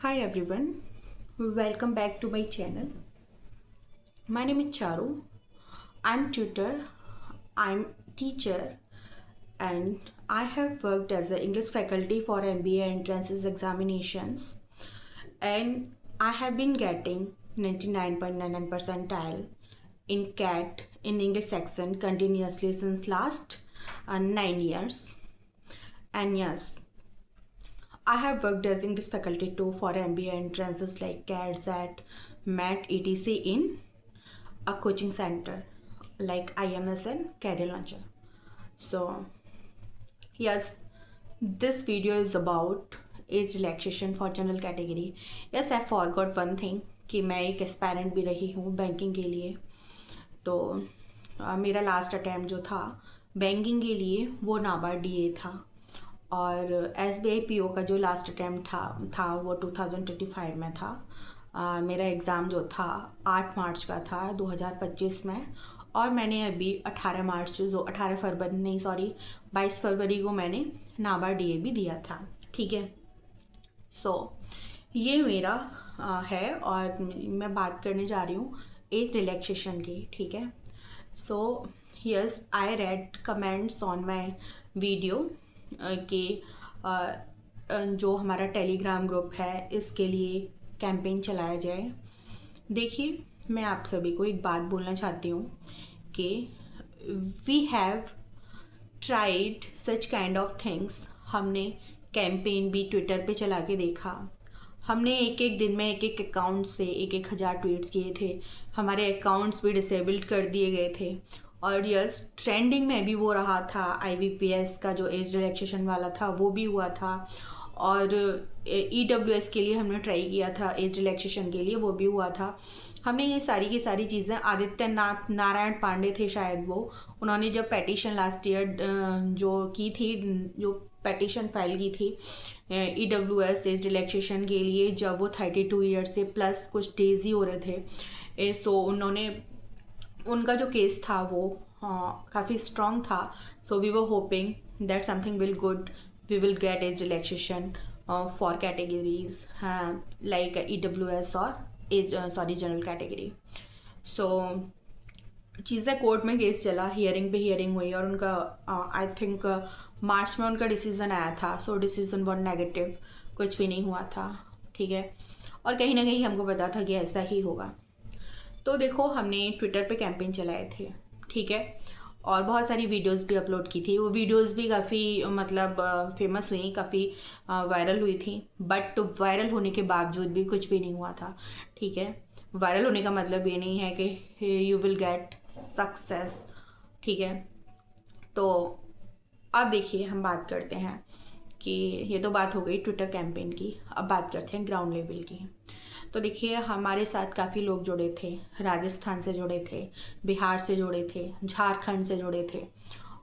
Hi everyone, welcome back to my channel. My name is Charu. I'm tutor, I'm teacher, and I have worked as an English faculty for MBA entrances examinations, and I have been getting 99.99 percentile in CAT in English section continuously since last 9 years. And yes, I have worked as English faculty too for MBA entrances like CAT, SAT, MAT, etc. in a coaching center like IMS and Career Launcher. So, yes, this video is about age relaxation for general category. Yes, I forgot one thing कि मैं एक aspirant भी रही हूँ banking के लिए. तो मेरा लास्ट अटैम्प्ट जो था बैंकिंग के लिए वो नाबार्ड डीए था, और SBI PO का जो लास्ट अटैम्प्ट था वो 2025 में था. मेरा एग्ज़ाम जो था 8 मार्च का था 2025 में, और मैंने अभी 18 फरवरी नहीं सॉरी 22 फरवरी को मैंने नाबार्ड डीए भी दिया था. ठीक है. सो ये मेरा है, और मैं बात करने जा रही हूँ एज रिलैक्सेशन की. ठीक है. So yes, I read comments on my video कि जो हमारा टेलीग्राम ग्रुप है इसके लिए कैंपेन चलाया जाए. देखिए, मैं आप सभी को एक बात बोलना चाहती हूँ कि we have tried such kind of things. हमने कैंपेन भी ट्विटर पे चला के देखा. हमने एक एक दिन में एक एक अकाउंट से 1,000 ट्वीट्स किए थे. हमारे अकाउंट्स भी डिसेबल्ड कर दिए गए थे. और यस, ट्रेंडिंग में भी वो रहा था. IBPS का जो एज रिलैक्सेशन वाला था वो भी हुआ था, और EWS के लिए हमने ट्राई किया था, एज रिलैक्सेशन के लिए वो भी हुआ था. हमने ये सारी की सारी चीज़ें, आदित्यनाथ नारायण पांडे थे शायद वो, उन्होंने जब पेटिशन लास्ट ईयर जो की थी, जो पेटिशन फाइल की थी EWS एज रिलैक्सेशन के लिए, जब वो 32 ईयर्स से प्लस कुछ डेज ही हो रहे थे. सो उन्होंने, उनका जो केस था वो काफ़ी स्ट्रॉन्ग था. So we were hoping that something will good, we will get as relaxation for categories like EWS और एज जनरल कैटेगरी. सो चीज़ें कोर्ट में केस चला, हियरिंग पे हियरिंग हुई, और उनका आई थिंक मार्च में उनका डिसीज़न आया था. सो डिसीज़न वन नेगेटिव, कुछ भी नहीं हुआ था. ठीक है. और कहीं ना कहीं हमको पता था कि ऐसा ही होगा. तो देखो, हमने ट्विटर पे कैंपेन चलाए थे. ठीक है. और बहुत सारी वीडियोस भी अपलोड की थी. वो वीडियोस भी काफ़ी मतलब फेमस हुई, काफ़ी वायरल हुई थी. बट वायरल होने के बावजूद भी कुछ भी नहीं हुआ था. ठीक है. वायरल होने का मतलब ये नहीं है कि यू विल गेट सक्सेस. ठीक है. तो अब देखिए, हम बात करते हैं कि ये तो बात हो गई ट्विटर कैंपेन की. अब बात करते हैं ग्राउंड लेवल की. तो देखिए, हमारे साथ काफ़ी लोग जुड़े थे. राजस्थान से जुड़े थे, बिहार से जुड़े थे, झारखंड से जुड़े थे,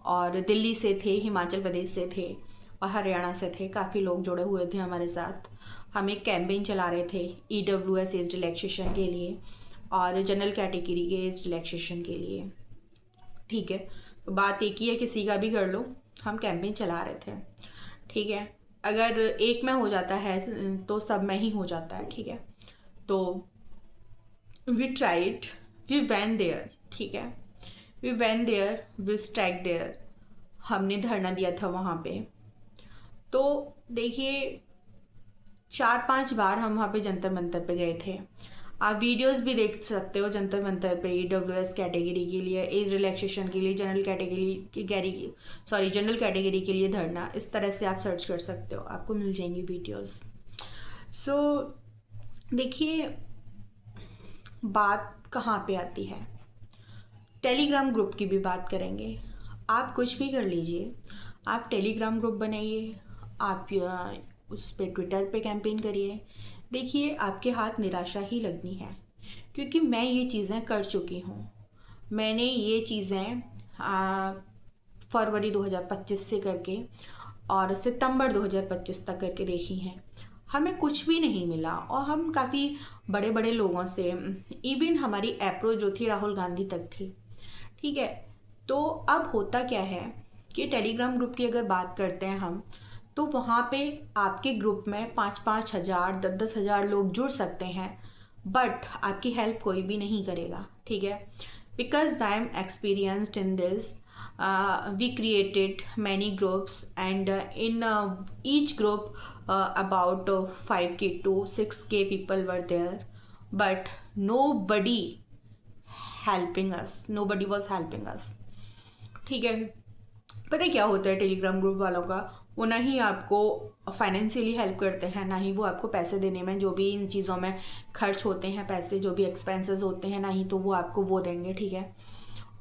और दिल्ली से थे, हिमाचल प्रदेश से थे, और हरियाणा से थे. काफ़ी लोग जुड़े हुए थे हमारे साथ. हम एक कैंपेन चला रहे थे EWS एज रिलैक्सेशन के लिए और जनरल कैटेगरी के एज रिलैक्सेशन के लिए. ठीक है. तो बात एक ही है, किसी का भी कर लो, हम कैंपेन चला रहे थे. ठीक है. अगर एक में हो जाता है तो सब में ही हो जाता है. ठीक है. तो we tried, we went there. ठीक है. We went there, we strike there. हमने धरना दिया था वहाँ पे. तो देखिए, 4-5 बार हम वहाँ पे जंतर मंतर पे गए थे. आप वीडियोस भी देख सकते हो जंतर मंतर पे. EWS कैटेगरी के लिए, एज रिलैक्सेशन के लिए, जनरल कैटेगरी के लिए धरना, इस तरह से आप सर्च कर सकते हो, आपको मिल जाएंगी वीडियोस. सो देखिए, बात कहाँ पे आती है, टेलीग्राम ग्रुप की भी बात करेंगे. आप कुछ भी कर लीजिए, आप टेलीग्राम ग्रुप बनाइए, आप उस पर ट्विटर पे कैंपेन करिए. देखिए, आपके हाथ निराशा ही लगनी है, क्योंकि मैं ये चीज़ें कर चुकी हूँ. मैंने ये चीज़ें फरवरी 2025 से करके और सितंबर 2025 तक करके देखी हैं. हमें कुछ भी नहीं मिला, और हम काफ़ी बड़े बड़े लोगों से, इवन हमारी अप्रोच जो थी राहुल गांधी तक थी. ठीक है. तो अब होता क्या है कि टेलीग्राम ग्रुप की अगर बात करते हैं हम, तो वहाँ पे आपके ग्रुप में 5,000 10,000 लोग जुड़ सकते हैं, बट आपकी हेल्प कोई भी नहीं करेगा, ठीक है। Because I am experienced in this, we created many groups, and in each group about 5k to 6k people were there, but nobody was helping us, ठीक है। पता है क्या होता है टेलीग्राम ग्रुप वालों का, वो ना ही आपको फाइनेंशियली हेल्प करते हैं, ना ही वो आपको पैसे देने में, जो भी इन चीज़ों में खर्च होते हैं पैसे, जो भी एक्सपेंसेस होते हैं, ना ही तो वो आपको वो देंगे, ठीक है।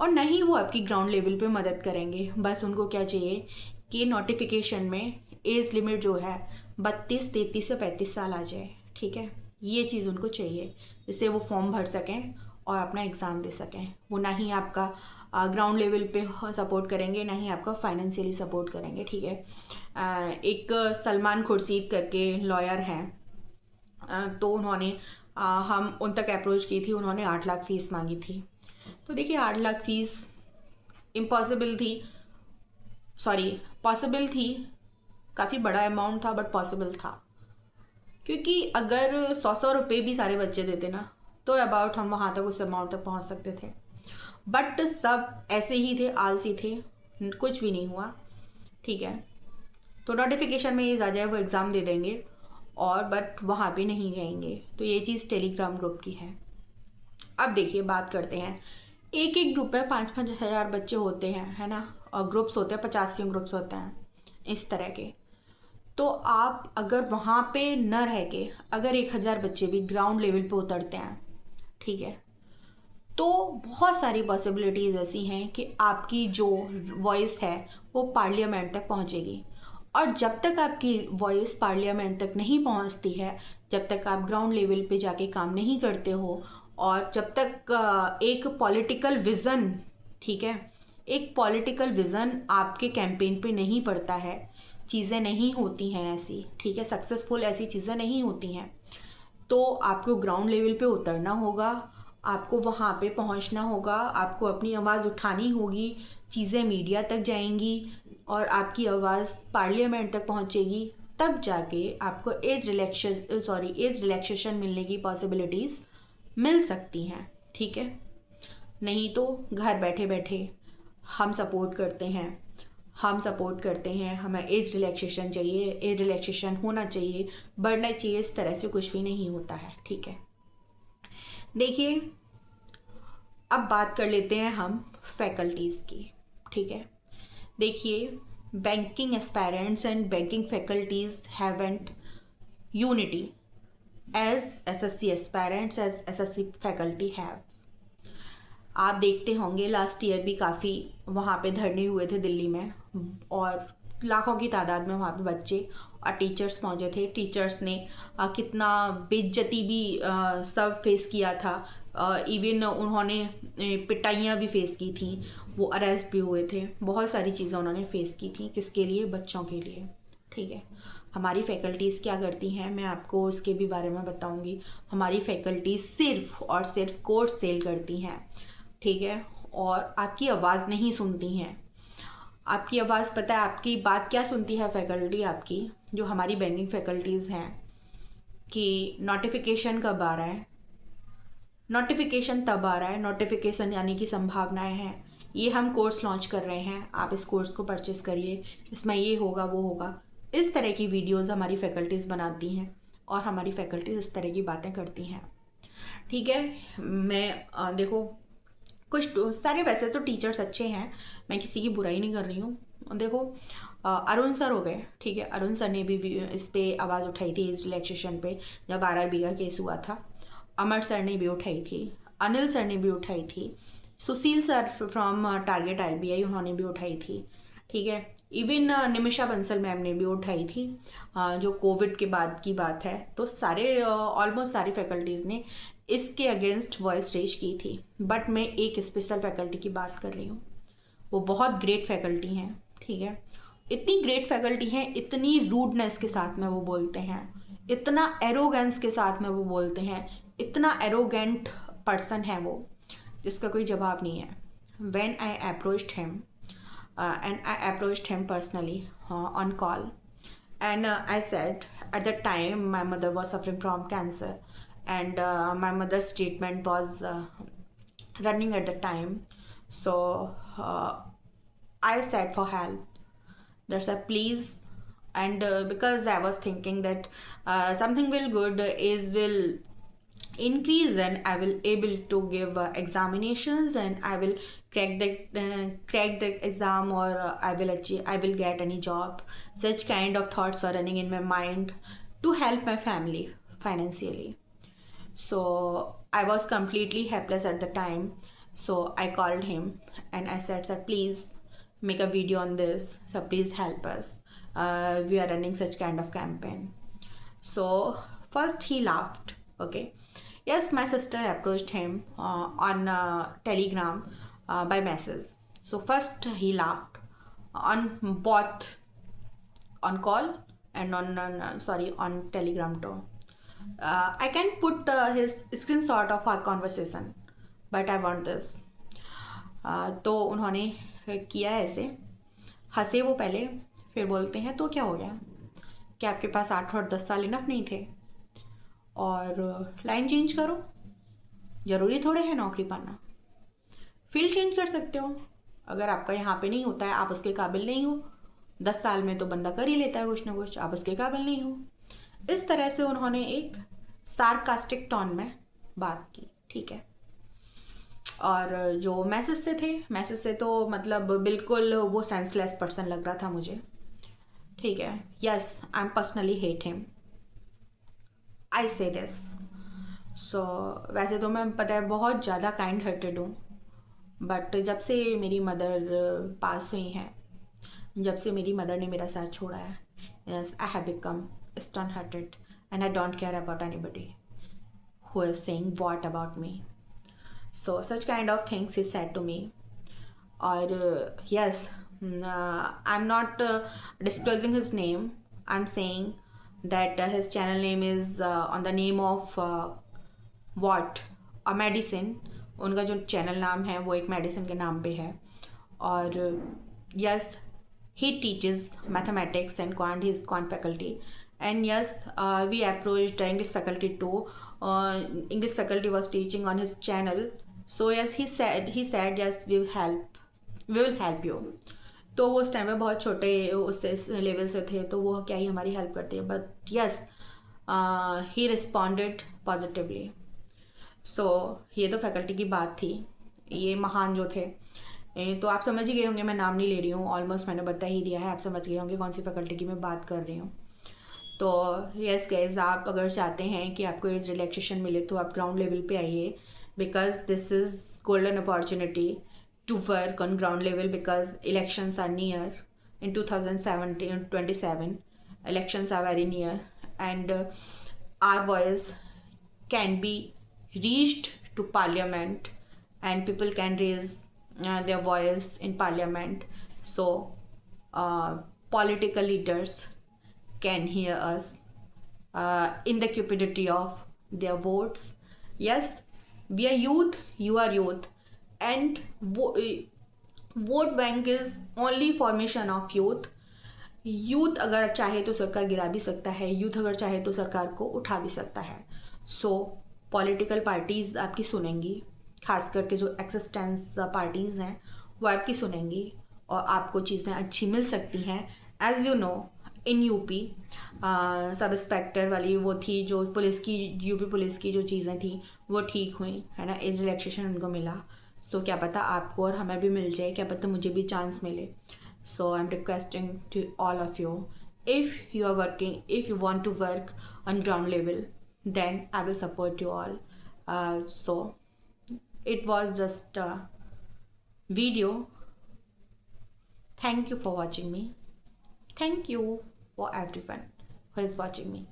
और ना ही वो आपकी ग्राउंड लेवल पे मदद करेंगे। बस उनको क्या चाहिए कि नोटिफिकेशन में एज लिमिट जो है 32, 33 से 35 साल आ जाए, ठीक है। ये चीज़ उनको चाहिए जिससे वो फॉर्म भर सकें और अपना एग्ज़ाम दे सकें। वो ना ही आपका ग्राउंड लेवल पे सपोर्ट करेंगे, ना ही आपका फाइनेंशियली सपोर्ट करेंगे, ठीक है। एक सलमान खुर्शीद करके लॉयर हैं, तो उन्होंने हम उन तक अप्रोच की थी, उन्होंने 8 लाख फीस मांगी थी। तो देखिए 8 लाख फीस पॉसिबल थी, काफ़ी बड़ा अमाउंट था बट पॉसिबल था, क्योंकि अगर 100 रुपये भी सारे बच्चे देते ना, तो अबाउट हम वहाँ तक उस अमाउंट तक पहुँच सकते थे। बट सब ऐसे ही थे, आलसी थे, कुछ भी नहीं हुआ, ठीक है। तो नोटिफिकेशन में ये आ जाए वो एग्ज़ाम दे देंगे, और बट वहाँ पे नहीं जाएंगे। तो ये चीज़ टेलीग्राम ग्रुप की है। अब देखिए बात करते हैं, एक एक ग्रुप में 5-5 हज़ार बच्चे होते हैं, है ना, और ग्रुप्स होते हैं 50 ग्रुप्स होते हैं इस तरह के। तो आप अगर वहाँ पे न रह के अगर 1,000 बच्चे भी ग्राउंड लेवल पे उतरते हैं, ठीक है, तो बहुत सारी पॉसिबिलिटीज़ ऐसी हैं कि आपकी जो वॉइस है वो पार्लियामेंट तक पहुँचेगी। और जब तक आपकी वॉइस पार्लियामेंट तक नहीं पहुँचती है, जब तक आप ग्राउंड लेवल पे जाके काम नहीं करते हो, और जब तक एक पॉलिटिकल विज़न, ठीक है, एक पॉलिटिकल विज़न आपके कैंपेन पे नहीं पड़ता है, चीज़ें नहीं होती हैं ऐसी, ठीक है, सक्सेसफुल ऐसी चीज़ें नहीं होती हैं, तो आपको ग्राउंड लेवल पे उतरना होगा, आपको वहाँ पे पहुँचना होगा, आपको अपनी आवाज़ उठानी होगी, चीज़ें मीडिया तक जाएंगी और आपकी आवाज़ पार्लियामेंट तक पहुँचेगी, तब जाके आपको एज रिलैक्सेशन मिलने की पॉसिबिलिटीज़ मिल सकती हैं, ठीक है। नहीं तो घर बैठे बैठे हम सपोर्ट करते हैं, हमें एज रिलैक्सेशन चाहिए, एज रिलैक्सेशन होना चाहिए, बढ़ना चाहिए, इस तरह से कुछ भी नहीं होता है, ठीक है। देखिए अब बात कर लेते हैं हम फैकल्टीज़ की, ठीक है। देखिए banking aspirants and banking faculties haven't unity as SSC aspirants as SSC faculty have. आप देखते होंगे लास्ट ईयर भी काफ़ी वहाँ पे धरने हुए थे दिल्ली में, और लाखों की तादाद में वहाँ पे बच्चे और टीचर्स पहुँचे थे। टीचर्स ने कितना बेइज्जती भी सब फेस किया था, इवन उन्होंने पिटाइयाँ भी फेस की थी, वो अरेस्ट भी हुए थे, बहुत सारी चीज़ें उन्होंने फेस की थी, किसके लिए, बच्चों के लिए, ठीक है। हमारी फैकल्टीज़ क्या करती हैं, मैं आपको उसके भी बारे में बताऊंगी। हमारी फैकल्टीज़ सिर्फ और सिर्फ कोर्स सेल करती हैं, ठीक है, और आपकी आवाज़ नहीं सुनती हैं। आपकी आवाज़, पता है आपकी बात क्या सुनती है फैकल्टी आपकी, जो हमारी बैंकिंग फैकल्टीज़ हैं, कि नोटिफिकेशन कब आ रहा है, नोटिफिकेशन तब आ रहा है, नोटिफिकेशन यानी कि संभावनाएं हैं, ये हम कोर्स लॉन्च कर रहे हैं, आप इस कोर्स को परचेस करिए, इसमें ये होगा वो होगा, इस तरह की वीडियोस हमारी फैकल्टीज़ बनाती हैं और हमारी फैकल्टीज़ इस तरह की बातें करती हैं, ठीक है। मैं देखो कुछ सारे वैसे तो टीचर्स अच्छे हैं, मैं किसी की बुराई नहीं कर रही हूँ। देखो अरुण सर हो गए, ठीक है, अरुण सर ने भी इस पे आवाज़ उठाई थी, इस रिलैक्सेशन पे, जब RRB का केस हुआ था। अमर सर ने भी उठाई थी, अनिल सर ने भी उठाई थी, सुशील सर फ्रॉम टारगेट RBI उन्होंने भी उठाई थी, ठीक है। इवन निमिषा बंसल मैम ने भी उठाई थी, जो कोविड के बाद की बात है। तो सारे ऑलमोस्ट सारी फैकल्टीज़ ने इसके अगेंस्ट वॉइस रेज की थी। बट मैं एक स्पेशल फैकल्टी की बात कर रही हूँ, वो बहुत ग्रेट फैकल्टी हैं, ठीक है। इतनी ग्रेट फैकल्टी हैं, इतनी रूडनेस के साथ में वो बोलते हैं, इतना एरोगेंस के साथ में वो बोलते हैं, इतना एरोगेंट पर्सन है वो, जिसका कोई जवाब नहीं है। When I approached him and I approached him personally on call, And I said, at the time my mother was suffering from cancer, and my mother's treatment was running at the time. So I said for help. That's a please. And because I was thinking that something will good is will increase, and I will able to give examinations, and I will crack the exam, or I will get any job. Such kind of thoughts were running in my mind to help my family financially. So I was completely helpless at the time. So I called him and I said, sir, please make a video on this, so please help us. We are running such kind of campaign. So first he laughed. Okay. Yes, my sister approached him on Telegram by message. So first he laughed on both, on call and on Telegram too. I can put his screenshot of our conversation, but I want this. तो उन्होंने किया ऐसे, हंसे वो पहले, फिर बोलते हैं तो क्या हो गया, कि आपके पास 8 और 10 साल इनफ नहीं थे, और लाइन चेंज करो, ज़रूरी थोड़े है नौकरी पाना, फील्ड चेंज कर सकते हो, अगर आपका यहाँ पे नहीं होता है, आप उसके काबिल नहीं हो, 10 साल में तो बंदा कर ही लेता है कुछ ना कुछ, आप उसके काबिल नहीं हो। इस तरह से उन्होंने एक सार्कास्टिक टोन में बात की, ठीक है। और जो मैसेज से तो मतलब बिल्कुल वो सेंसलेस पर्सन लग रहा था मुझे, ठीक है। Yes, I am personally hate him, I say this. सो वैसे तो मैं पता है बहुत ज़्यादा काइंड हार्टेड हूँ, बट जब से मेरी मदर पास हुई हैं, जब से मेरी मदर ने मेरा साथ छोड़ा है, yes, I have become stone hearted and I don't care about anybody who is saying what about me. So such kind of things he said to me. Or yes, I'm not disclosing his name. I'm saying that his channel name is on the name of what, a medicine. उनका जो channel नाम है वो एक medicine के नाम पे है। और yes, he teaches mathematics and quant, his quant faculty. And yes, we approached the English faculty too. English faculty was teaching on his channel. So yes, he said yes, we will help you. तो वो उस time में बहुत छोटे उस level से थे, तो वो क्या ही हमारी हेल्प करते हैं, but yes, he responded positively. So ये तो फैकल्टी की बात थी। ये महान जो थे, तो आप समझ ही गए होंगे, मैं नाम नहीं ले रही हूँ, ऑलमोस्ट मैंने बता ही दिया है, आप समझ गए होंगे कौन सी फैकल्टी की मैं बात कर रही हूँ। तो यस गाइस, आप अगर चाहते हैं कि आपको एज रिलैक्सेशन मिले तो आप ग्राउंड लेवल पे आइए, because this is golden opportunity to work on ground level, because elections are near in 2027 elections are very near, and our voice can be reached to parliament, and people can raise their voice in parliament. So political leaders can hear us in the cupidity of their votes. Yes, we are youth, you are youth, and vote bank is only formation of youth. Youth अगर चाहे तो सरकार गिरा भी सकता है, youth अगर चाहे तो सरकार को उठा भी सकता है। सो पॉलिटिकल पार्टीज़ आपकी सुनेंगी, खास करके जो एक्सिस्टेंस पार्टीज़ हैं वो आपकी सुनेंगी, और आपको चीज़ें अच्छी मिल सकती हैं। As you know, in UP sub inspector वाली वो थी जो पुलिस की, यूपी पुलिस की जो चीज़ें थी वो ठीक हुई, है ना, एज रिलैक्सेशन उनको मिला। सो क्या पता आपको और हमें भी मिल जाए, क्या पता मुझे भी चांस मिले। So I'm requesting to all of you, if you are working, if you want to work on ground level, then I will support you all. So it was just a video. Thank you for watching me. Thank you for everyone who is watching me.